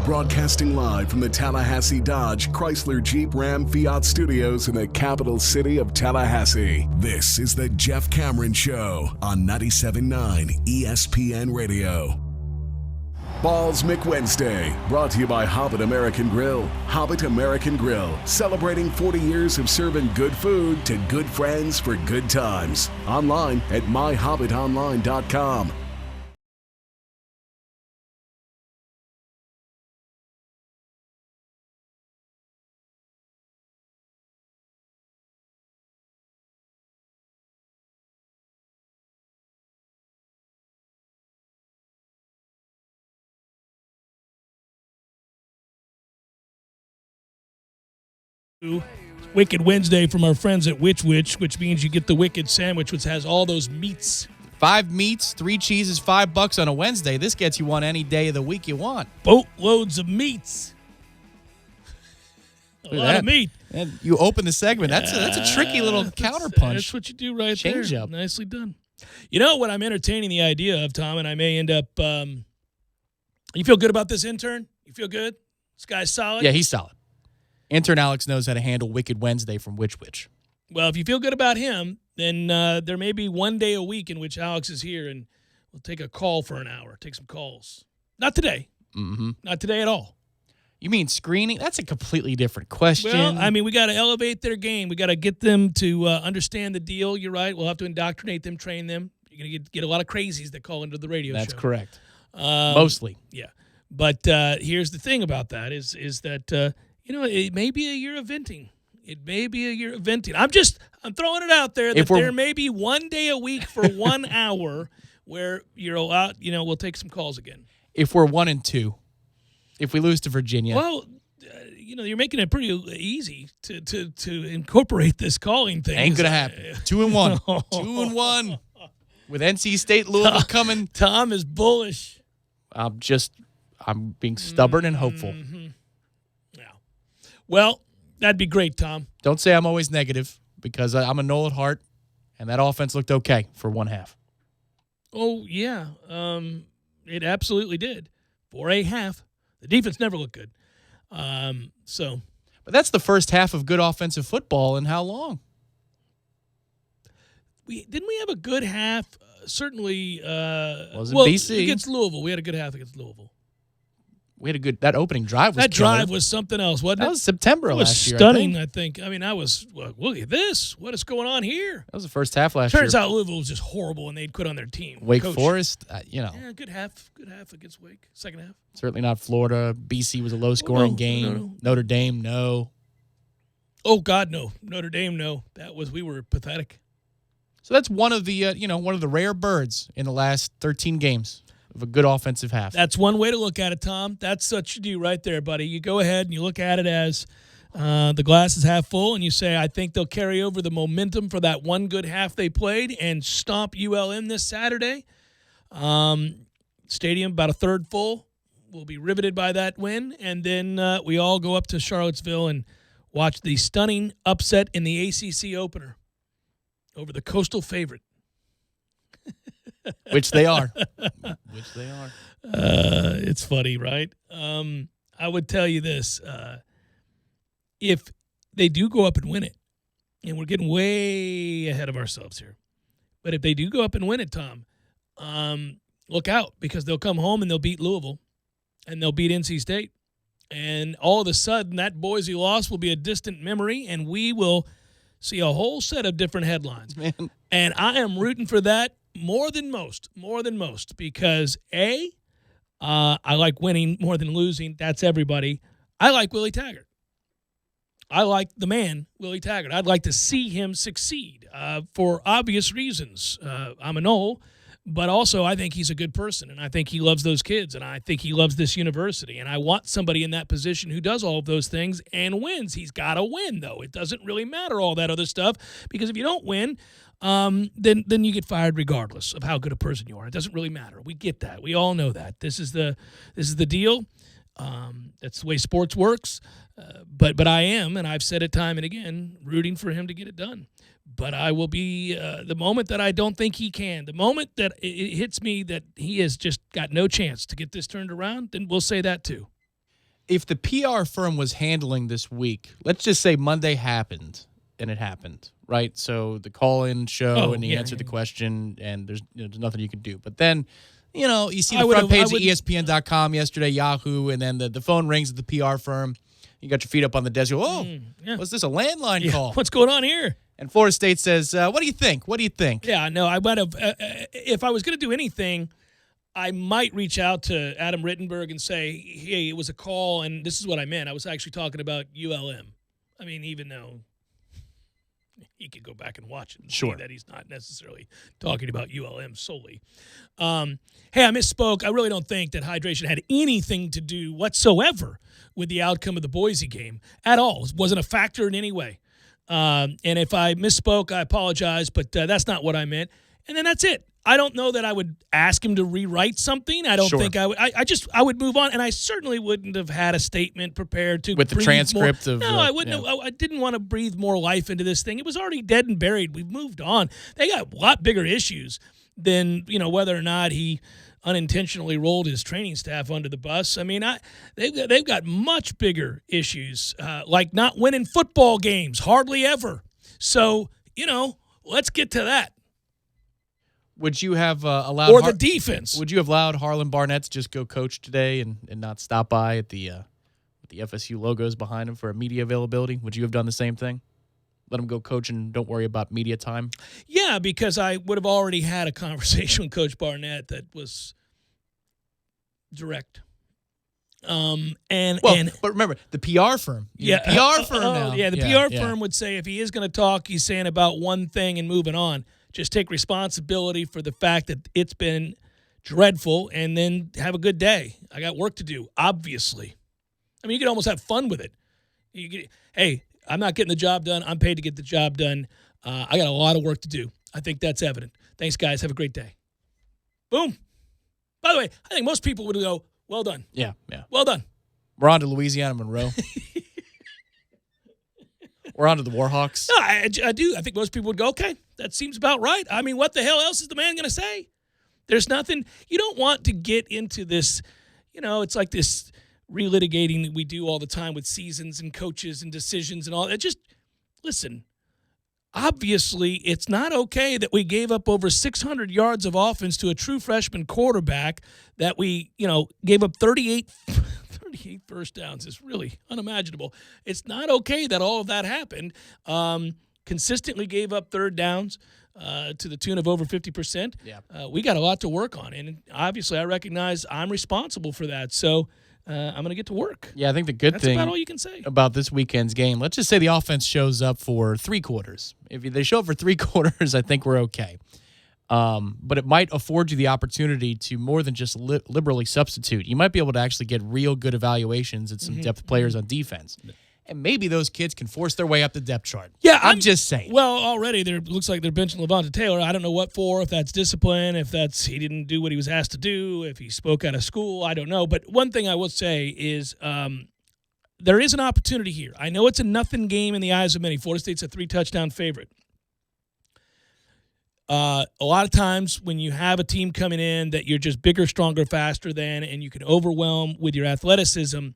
Broadcasting live from the Tallahassee Dodge, Chrysler, Jeep, Ram, Fiat studios in the capital city of Tallahassee. This is the Jeff Cameron Show on 97.9 ESPN Radio. Balls McWednesday, brought to you by Hobbit American Grill. Hobbit American Grill, celebrating 40 years of serving good food to good friends for good times. Online at myhobbitonline.com. Wicked Wednesday from our friends at Which, which means you get the Wicked Sandwich, which has all those meats. 5 meats, 3 cheeses, $5 on a Wednesday. This gets you one any day of the week you want. Boatloads of meats. A lot of meat. And you open the segment. That's a tricky little counterpunch. That's what you do right Change there. up. Nicely done. You know what I'm entertaining the idea of, Tom, and I may end up You feel good about this intern? You feel good? This guy's solid? Yeah, he's solid. Intern Alex knows how to handle Wicked Wednesday from Which. Well, if you feel good about him, then there may be one day a week in which Alex is here and we'll take a call for an hour, take some calls. Not today. Mm-hmm. Not today at all. You mean screening? That's a completely different question. Well, I mean, we got to elevate their game. We got to get them to understand the deal. You're right. We'll have to indoctrinate them, train them. You're going to get a lot of crazies that call into the radio show. That's correct. Mostly. Yeah. But here's the thing about that is that, it may be a year of venting. It may be a year of venting. I'm throwing it out there that there may be one day a week for 1 hour where you're allowed, we'll take some calls again. If we're 1-2, if we lose to Virginia. Well, you're making it pretty easy to incorporate this calling thing. Ain't going to happen. 2-1. 2-1. With NC State, Louisville coming. Tom is bullish. I'm being stubborn and hopeful. Mm-hmm. Yeah. Well, that'd be great, Tom. Don't say I'm always negative because I'm a Noel at heart, and that offense looked okay for one half. Oh, yeah. It absolutely did. For a half. The defense never looked good. But that's the first half of good offensive football in how long? Didn't we have a good half? Certainly. Was it BC? Against Louisville. We had a good half against Louisville. We had that opening drive was That drive was something else, wasn't it? That was September last year. Stunning, I think. I mean, look at this. What is going on here? That was the first half last year. Turns out Louisville was just horrible, and they'd quit on their team. Wake Forest, Yeah, good half against Wake. Second half. Certainly not Florida. BC was a low-scoring game. No. Notre Dame, no. Oh, God, no. Notre Dame, no. We were pathetic. So that's one of the one of the rare birds in the last 13 games of a good offensive half. That's one way to look at it, Tom. That's what you do right there, buddy. You go ahead and you look at it as the glass is half full, and you say, I think they'll carry over the momentum for that one good half they played and stomp ULM this Saturday. Stadium about a third full. We'll be riveted by that win, and then we all go up to Charlottesville and watch the stunning upset in the ACC opener over the Coastal favorite. Which they are. It's funny, right? I would tell you this. If they do go up and win it, and we're getting way ahead of ourselves here, but if they do go up and win it, Tom, look out, because they'll come home and they'll beat Louisville and they'll beat NC State. And all of a sudden, that Boise loss will be a distant memory, and we will see a whole set of different headlines. Man. And I am rooting for that more than most, because I like winning more than losing. That's everybody. I like Willie Taggart. I like the man, Willie Taggart. I'd like to see him succeed for obvious reasons. I'm a Knoll, but also I think he's a good person, and I think he loves those kids, and I think he loves this university, and I want somebody in that position who does all of those things and wins. He's got to win, though. It doesn't really matter all that other stuff, because if you don't win, then you get fired regardless of how good a person you are. It doesn't really matter. We get that. We all know that. This is the deal. That's the way sports works. But I am, and I've said it time and again, rooting for him to get it done. But I will be the moment that I don't think he can, the moment that it hits me that he has just got no chance to get this turned around, then we'll say that too. If the PR firm was handling this week, let's just say Monday happened, and it happened, right? So the call-in show, and he answered the question, and there's nothing you can do. But then, you see the front page of ESPN.com yesterday, Yahoo, and then the phone rings at the PR firm. You got your feet up on the desk. Was this a landline call? What's going on here? And Florida State says, what do you think? What do you think? Yeah, no, I might have if I was going to do anything, I might reach out to Adam Rittenberg and say, hey, it was a call, and this is what I meant. I was actually talking about ULM. I mean, even though he could go back and watch it and see that he's not necessarily talking about ULM solely. Hey, I misspoke. I really don't think that hydration had anything to do whatsoever with the outcome of the Boise game at all. It wasn't a factor in any way. And if I misspoke, I apologize, but that's not what I meant. And then that's it. I don't know that I would ask him to rewrite something. I don't think I would. I would move on, and I certainly wouldn't have had a statement prepared to with the transcript more. of. No, I wouldn't. Yeah. I didn't want to breathe more life into this thing. It was already dead and buried. We've moved on. They got a lot bigger issues than whether or not he unintentionally rolled his training staff under the bus. I mean, they've got much bigger issues, like not winning football games, hardly ever. So, let's get to that. Would you have allowed or the defense? Would you have allowed Harlan Barnett to just go coach today and not stop by at the FSU logos behind him for a media availability? Would you have done the same thing? Let him go coach and don't worry about media time? Yeah, because I would have already had a conversation with Coach Barnett that was direct. But remember, the PR firm. The PR firm now. The PR firm would say if he is going to talk, he's saying about one thing and moving on. Just take responsibility for the fact that it's been dreadful and then have a good day. I got work to do, obviously. I mean, you can almost have fun with it. Hey, I'm not getting the job done. I'm paid to get the job done. I got a lot of work to do. I think that's evident. Thanks, guys. Have a great day. Boom. By the way, I think most people would go, well done. Yeah. Well done. We're on to Louisiana Monroe. We're on to the Warhawks. No, I do. I think most people would go, okay, that seems about right. I mean, what the hell else is the man going to say? There's nothing. You don't want to get into this, it's like this relitigating that we do all the time with seasons and coaches and decisions and all that. Just listen. Obviously, it's not okay that we gave up over 600 yards of offense to a true freshman quarterback, that we, gave up 38 first downs. Is really unimaginable. It's not okay that all of that happened. Consistently gave up third downs to the tune of over 50%. Yeah. We got a lot to work on, and obviously I recognize I'm responsible for that. So I'm going to get to work. Yeah, I think the good That's thing about all you can say about this weekend's game, let's just say the offense shows up for 3 quarters. If they show up for 3 quarters, I think we're okay. But it might afford you the opportunity to more than just liberally substitute. You might be able to actually get real good evaluations at some depth players on defense. And maybe those kids can force their way up the depth chart. Yeah, I'm just saying. Well, already there looks like they're benching Levante Taylor. I don't know what for, if that's discipline, if that's he didn't do what he was asked to do, if he spoke out of school, I don't know. But one thing I will say is there is an opportunity here. I know it's a nothing game in the eyes of many. Florida State's a 3-touchdown favorite. A lot of times when you have a team coming in that you're just bigger, stronger, faster than, and you can overwhelm with your athleticism,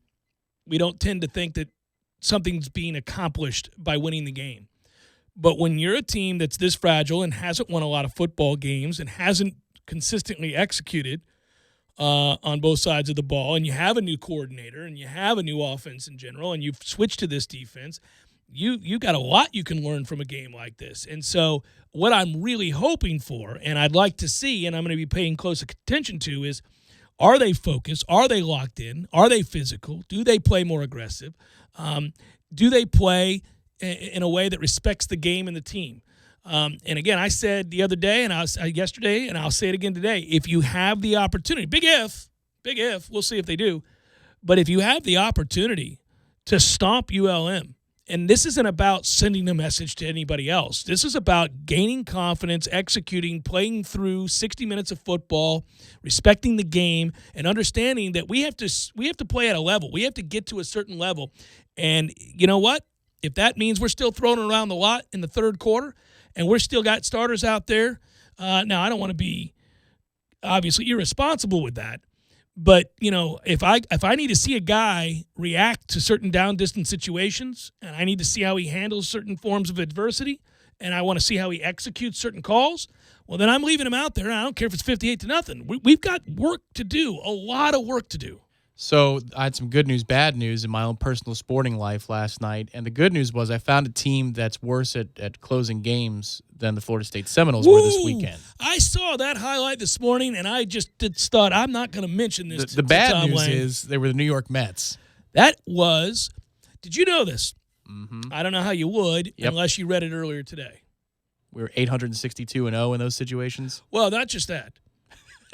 we don't tend to think that something's being accomplished by winning the game. But when you're a team that's this fragile and hasn't won a lot of football games and hasn't consistently executed on both sides of the ball, and you have a new coordinator and you have a new offense in general, and you've switched to this defense, you got a lot you can learn from a game like this. And so what I'm really hoping for, and I'd like to see, and I'm going to be paying close attention to, is are they focused? Are they locked in? Are they physical? Do they play more aggressive? Do they play in a way that respects the game and the team? And again, I said the other day, and yesterday, and I'll say it again today, if you have the opportunity, big if, we'll see if they do, but if you have the opportunity to stomp ULM, and this isn't about sending a message to anybody else. This is about gaining confidence, executing, playing through 60 minutes of football, respecting the game, and understanding that we have to play at a level. We have to get to a certain level. And you know what? If that means we're still throwing around the lot in the third quarter and we're still got starters out there, now I don't want to be obviously irresponsible with that. But, if I need to see a guy react to certain down distance situations, and I need to see how he handles certain forms of adversity, and I want to see how he executes certain calls, well, then I'm leaving him out there, and I don't care if it's 58-0. We've got work to do, a lot of work to do. So I had some good news, bad news in my own personal sporting life last night. And the good news was I found a team that's worse at closing games than the Florida State Seminoles were this weekend. I saw that highlight this morning, and I just thought, I'm not going to mention this The bad news is they were the New York Mets. That was – did you know this? Mm-hmm. I don't know how you would unless you read it earlier today. We were 862-0 in those situations. Well, not just that.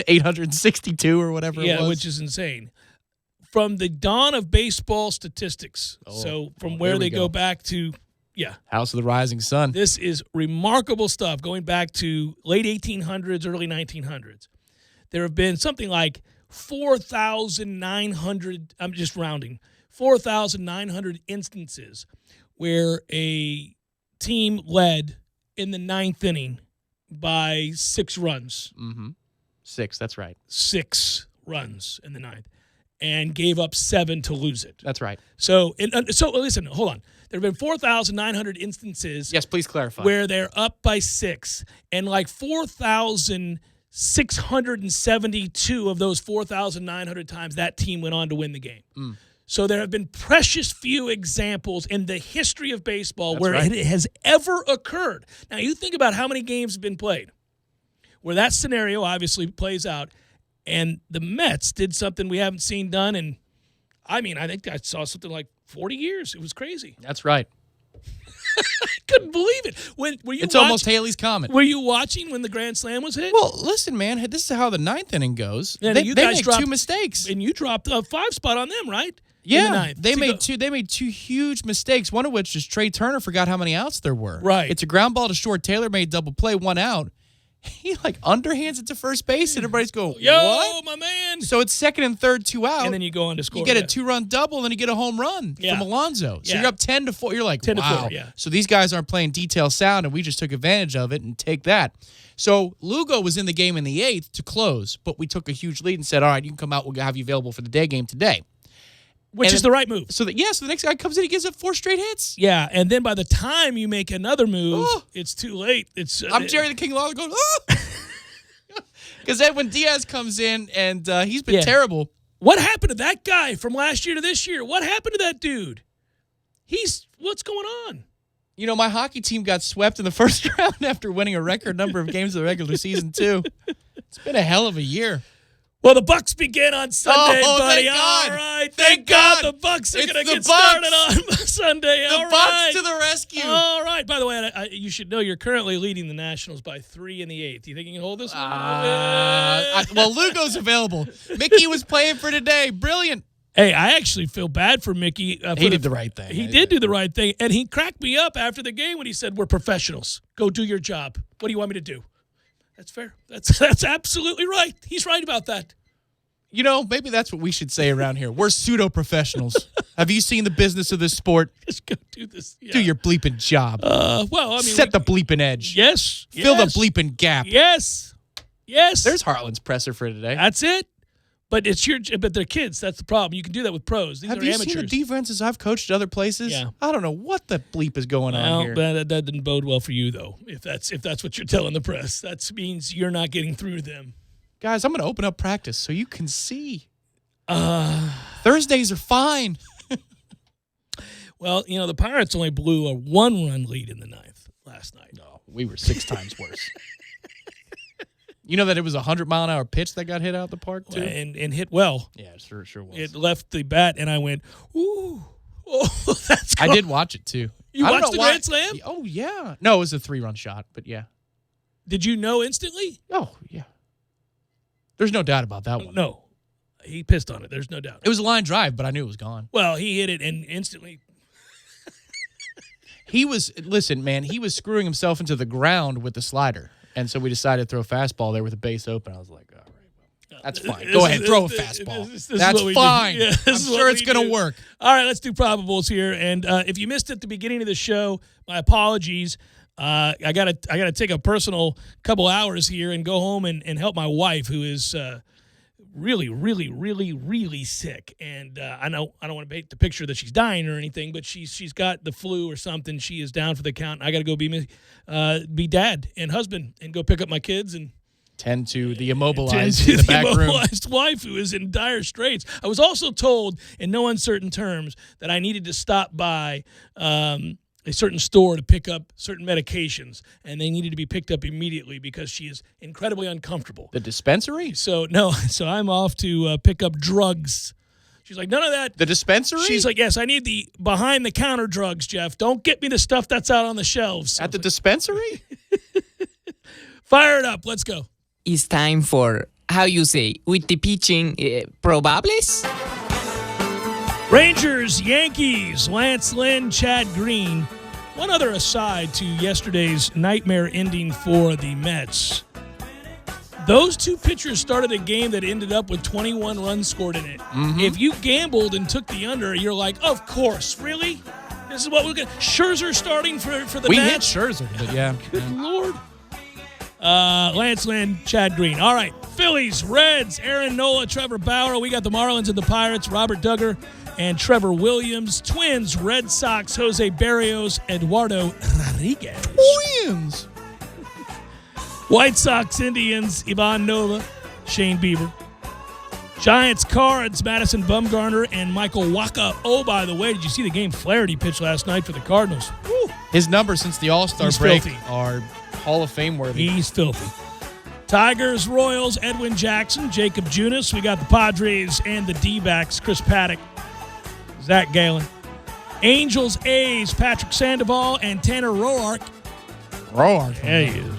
862 or whatever it was. Yeah, which is insane. From the dawn of baseball statistics, so from where they go back to, House of the Rising Sun. This is remarkable stuff going back to late 1800s, early 1900s. There have been something like 4,900, I'm just rounding, 4,900 instances where a team led in the ninth inning by 6 runs. Mm-hmm. 6, that's right. 6 runs in the 9th and gave up 7 to lose it. That's right. So listen, hold on. There have been 4,900 instances. Yes, please clarify. Where they're up by 6, and like 4,672 of those 4,900 times that team went on to win the game. So there have been precious few examples in the history of baseball where it has ever occurred. Now, you think about how many games have been played where that scenario obviously plays out, and the Mets did something we haven't seen done in, I think I saw something like 40 years. It was crazy. That's right. I couldn't believe it. It's almost Haley's Comet. Were you watching when the grand slam was hit? Well, listen, man, this is how the 9th inning goes. Yeah, they make 2 mistakes. And you dropped a 5 spot on them, right? Yeah, they made 2 huge mistakes, one of which is Trey Turner forgot how many outs there were. Right. It's a ground ball to short. Taylor made double play, 1 out. He underhands it to first base, and everybody's going, yo, what? My man. So it's second and third, 2 out. And then you go on to score. You get a 2-run double, and then you get a home run from Alonso. So you're up 10-4. You're like, 10-4, yeah. So these guys aren't playing detail sound, and we just took advantage of it and take that. So Lugo was in the game in the 8th to close, but we took a huge lead and said, all right, you can come out. We'll have you available for the day game today. Which is the right move. So the next guy comes in, he gives up 4 straight hits. Yeah, and then by the time you make another move, it's too late. I'm Jerry the King Lawler going, because then when Diaz comes in and he's been terrible. What happened to that guy from last year to this year? What happened to that dude? What's going on? You know, my hockey team got swept in the first round after winning a record number of games of the regular season, too. It's been a hell of a year. Well, the Bucks begin on Sunday, buddy. Thank God. All right. Thank God. The Bucks are going to get Bucks. started on Sunday. The Bucks to the rescue. All right. By the way, you should know you're currently leading the Nationals by 3 in the 8th. You think you can hold this one? Well, Lugo's available. Mickey was playing for today. Brilliant. Hey, I actually feel bad for Mickey. He did the right thing. He did do the right thing, and he cracked me up after the game when he said, we're professionals. Go do your job. What do you want me to do? That's fair. That's absolutely right. He's right about that. You know, maybe that's what we should say around here. We're pseudo-professionals. Have you seen the business of this sport? Just go do this. Yeah. Do your bleeping job. Set the bleeping edge. Yes. Fill the bleeping gap. Yes. Yes. There's Heartland's presser for today. That's it. But but they're kids. That's the problem. You can do that with pros. These Have are you amateurs. seen the defenses I've coached at other places? Yeah. I don't know what the bleep is going on here. That didn't bode well for you, though. If that's what you're telling the press, that means you're not getting through to them. Guys, I'm going to open up practice so you can see. Thursdays are fine. Well, the Pirates only blew a 1-run lead in the 9th last night. No, we were 6 times worse. You know that it was a 100-mile-an-hour pitch that got hit out the park, too? And hit well. Yeah, it sure was. It left the bat, and I went, ooh. Oh, that's I did watch it, too. You watched the Grand Slam? Oh, yeah. No, it was a 3-run shot, but yeah. Did you know instantly? Oh, yeah. There's no doubt about that one. No. He pissed on it. There's no doubt. It was a line drive, but I knew it was gone. Well, he hit it and instantly. He was screwing himself into the ground with the slider. And so we decided to throw a fastball there with the base open. I was like, all right, well, that's fine. Go ahead, throw a fastball. That's fine. Yeah, I'm sure it's going to work. All right, let's do probables here. And if you missed it at the beginning of the show, my apologies. I gotta take a personal couple hours here and go home and help my wife, who is really, really, really, really sick. And I don't want to paint the picture that she's dying or anything, but she's got the flu or something. She is down for the count. I got to go be dad and husband and go pick up my kids and tend to the immobilized in the back room. Immobilized wife who is in dire straits. I was also told in no uncertain terms that I needed to stop by a certain store to pick up certain medications, and they needed to be picked up immediately because she is incredibly uncomfortable. The dispensary? So I'm off to pick up drugs. She's like, none of that. The dispensary? She's like, yes, I need the behind-the-counter drugs, Jeff. Don't get me the stuff that's out on the shelves. At the dispensary? Fire it up. Let's go. It's time for, how you say, with the pitching, probables? Rangers, Yankees, Lance Lynn, Chad Green. One other aside to yesterday's nightmare ending for the Mets. Those two pitchers started a game that ended up with 21 runs scored in it. Mm-hmm. If you gambled and took the under, you're like, of course, really? This is what we're going to... Scherzer starting for the Mets? We hit Scherzer, but yeah. Good Lord. Lance Lynn, Chad Green. All right, Phillies, Reds, Aaron Nola, Trevor Bauer. We got the Marlins and the Pirates, Robert Duggar and Trevor Williams. Twins, Red Sox, Jose Barrios, Eduardo Rodriguez. Twins. White Sox, Indians, Ivan Nova, Shane Bieber. Giants, Cards, Madison Bumgarner, and Michael Wacha. Oh, by the way, did you see the game Flaherty pitched last night for the Cardinals? Woo. His numbers since the All-Star break filthy. are Hall of Fame worthy. He's filthy. Tigers, Royals, Edwin Jackson, Jacob Junis. We got the Padres and the D-backs, Chris Paddock, Zach Gallen. Angels, A's, Patrick Sandoval, and Tanner Roark. There he is.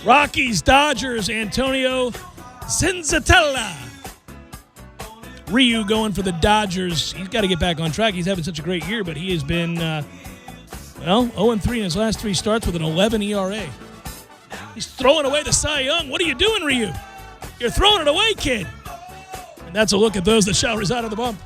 Rockies, Dodgers, Antonio Senzatella. Ryu going for the Dodgers. He's got to get back on track. He's having such a great year, but he has been, 0-3 in his last 3 starts with an 11 ERA. He's throwing away the Cy Young. What are you doing, Ryu? You're throwing it away, kid. And that's a look at those that shall reside on the bump.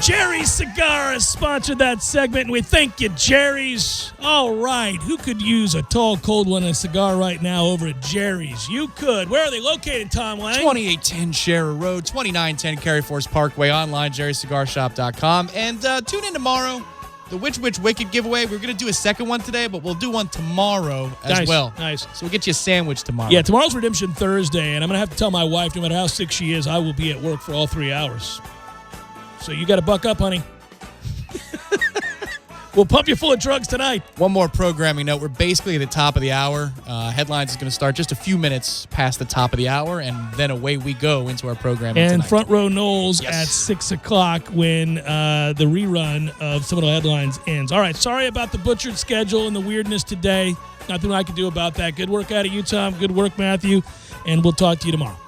Jerry's Cigars sponsored that segment, and we thank you, Jerry's. All right, who could use a tall, cold one, a cigar right now over at Jerry's? You could. Where are they located, Tom Lang? 2810 Scherer Road, 2910 Cary Forest Parkway, online, jerrycigarshop.com. And tune in tomorrow, the Which Wicked giveaway. We're going to do a second one today, but we'll do one tomorrow as well. Nice. So we'll get you a sandwich tomorrow. Yeah, tomorrow's Redemption Thursday, and I'm going to have to tell my wife, no matter how sick she is, I will be at work for all 3 hours. So you got to buck up, honey. We'll pump you full of drugs tonight. One more programming note. We're basically at the top of the hour. Headlines is going to start just a few minutes past the top of the hour, and then away we go into our programming and tonight. Front Row Knowles at 6 o'clock when the rerun of Seminole Headlines ends. All right, sorry about the butchered schedule and the weirdness today. Nothing I can do about that. Good work out of you, Tom. Good work, Matthew. And we'll talk to you tomorrow.